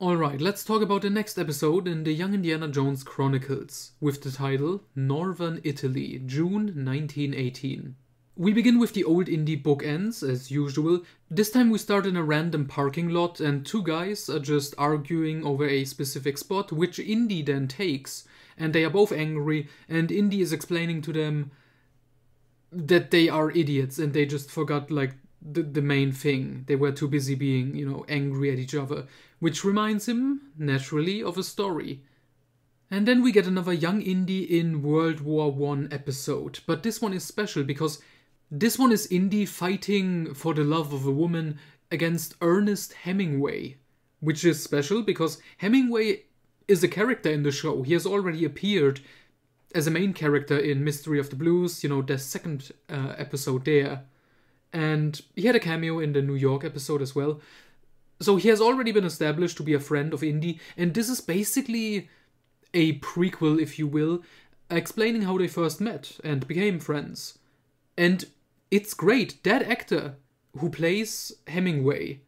Alright, let's talk about the next episode in the Young Indiana Jones Chronicles, with the title Northern Italy, June 1918. We begin with the old Indy bookends, as usual. This time we start in a random parking lot and two guys are just arguing over a specific spot, which Indy then takes. And they are both angry, and Indy is explaining to them that they are idiots and they just forgot, like, the main thing. They were too busy being, angry at each other. Which reminds him, naturally, of a story. And then we get another young Indy in World War I episode. But this one is special because this one is Indy fighting for the love of a woman against Ernest Hemingway. Which is special because Hemingway is a character in the show. He has already appeared as a main character in Mystery of the Blues, the second episode there. And he had a cameo in the New York episode as well. So he has already been established to be a friend of Indy, and this is basically a prequel, if you will, explaining how they first met and became friends. And it's great. That actor who plays Hemingway,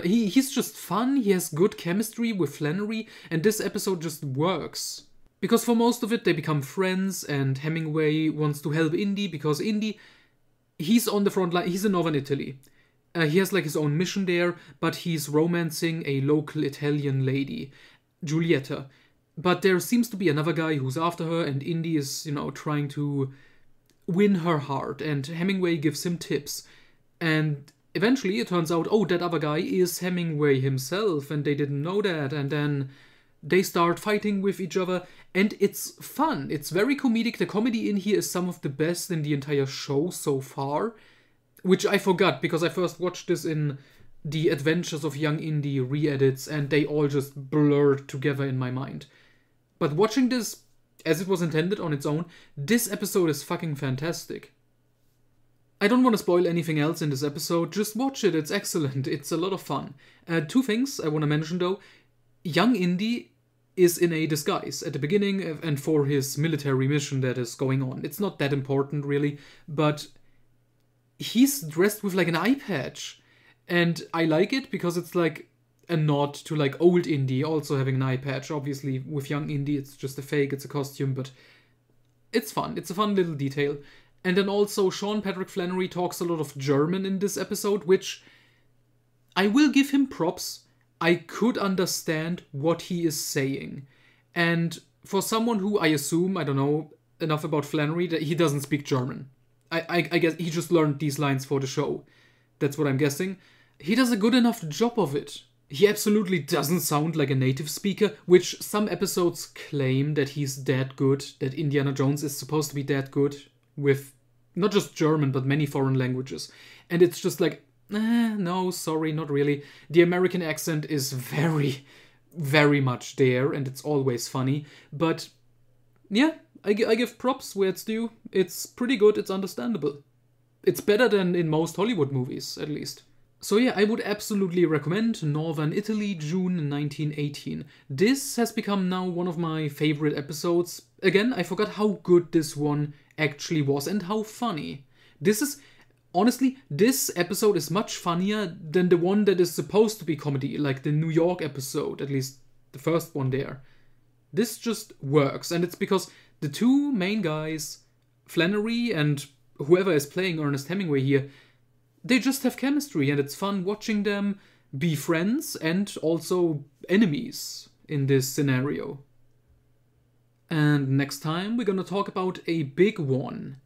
he's just fun, he has good chemistry with Flannery, and this episode just works. Because for most of it, they become friends, and Hemingway wants to help Indy, because Indy, he's on the front line, he's in Northern Italy. He has like his own mission there, but he's romancing a local Italian lady, Giulietta. But there seems to be another guy who's after her, and Indy is, trying to win her heart, and Hemingway gives him tips. And eventually it turns out, that other guy is Hemingway himself, and they didn't know that, and then they start fighting with each other, and it's fun. It's very comedic. The comedy in here is some of the best in the entire show so far. Which I forgot, because I first watched this in the Adventures of Young Indy re-edits, and they all just blurred together in my mind. But watching this, as it was intended on its own, this episode is fucking fantastic. I don't want to spoil anything else in this episode, just watch it, it's excellent, it's a lot of fun. Two things I want to mention though. Young Indy is in a disguise at the beginning, and for his military mission that is going on. It's not that important really, but he's dressed with like an eye patch, and I like it because it's like a nod to like old Indy also having an eye patch. Obviously with young Indy it's just a fake, it's a costume, but it's fun. It's a fun little detail. And then also Sean Patrick Flannery talks a lot of German in this episode, which I will give him props. I could understand what he is saying. And for someone who I assume, I don't know enough about Flannery, that he doesn't speak German. I guess he just learned these lines for the show. That's what I'm guessing. He does a good enough job of it. He absolutely doesn't sound like a native speaker, which some episodes claim that he's that good, that Indiana Jones is supposed to be that good with not just German, but many foreign languages. And it's just like, no, sorry, not really. The American accent is very, very much there, and it's always funny. But yeah, I give props where it's due. It's pretty good, it's understandable. It's better than in most Hollywood movies, at least. So yeah, I would absolutely recommend Northern Italy, June 1918. This has become now one of my favorite episodes. Again, I forgot how good this one actually was and how funny. Honestly, this episode is much funnier than the one that is supposed to be comedy, like the New York episode, at least the first one there. This just works, and it's because the two main guys, Flannery and whoever is playing Ernest Hemingway here, they just have chemistry, and it's fun watching them be friends and also enemies in this scenario. And next time we're gonna talk about a big one.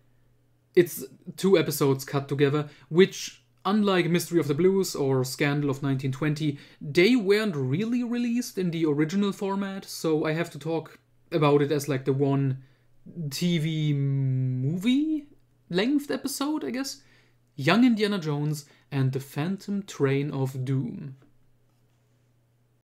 It's 2 episodes cut together, which, unlike Mystery of the Blues or Scandal of 1920, they weren't really released in the original format, so I have to talk about it as like the one TV movie length episode, I guess. Young Indiana Jones and the Phantom Train of Doom.